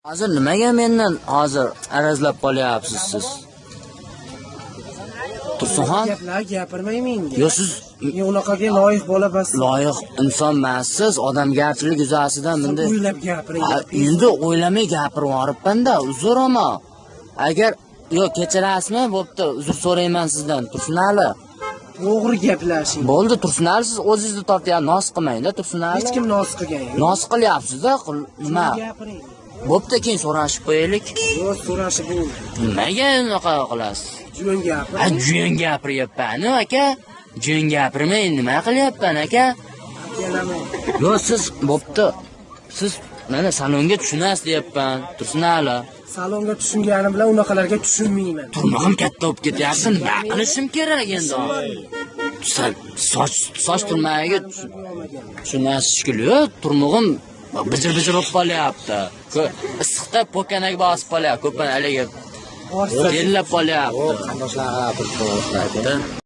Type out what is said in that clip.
Hozir nimaga mendan hozir arazlab qolyapsiz siz? Tursunxon, Gaplar gapirmayman. yo siz Unaqaga loyiq bola bas. loyiq inson emassiz, odamgarchilik yuzasidan bunday. O'ylab gapiring. Endi o'ylamay gapirib yoribman-da, uzr ama. Agar yo kechirasizmi, bo'pti, uzr so'rayman sizdan. Tursunali. To'g'ri gaplashing. Bo'ldi, Tursunali, siz o'zingizni tortyapsiz, nos qilmang-da, Tursunali. Hech kim nos qilgan yo'q. Nos qilyapsiz-da, nima? Gapiring. Bo'pti, keyin so'rashib qo'yaylik. Yo'q, so'rashib bo'ldi. Nimaga unaqa qilasiz? Juyon gapiring. Juyon gapiryapman, aka. Juyon gapirmay nima qilyapman, aka? Kelamay. Yo, siz bo'pti. Siz mana salonga tushunasiz deyapman. Tursunali. Salonga tushunganim bilan unaqalarga tushunmayman. Turmug'im katta bo'lib ketyapti. Nima qilishim kerak endi? Soch turmagiga tushunasiz shekilli. Turmug'im bijir-bijir bo'lib qolyapti. Issiqda pokanaga bosib qolyapti. Ko'pdan haligi. Yellab qolyapti. Qandoshlarga turib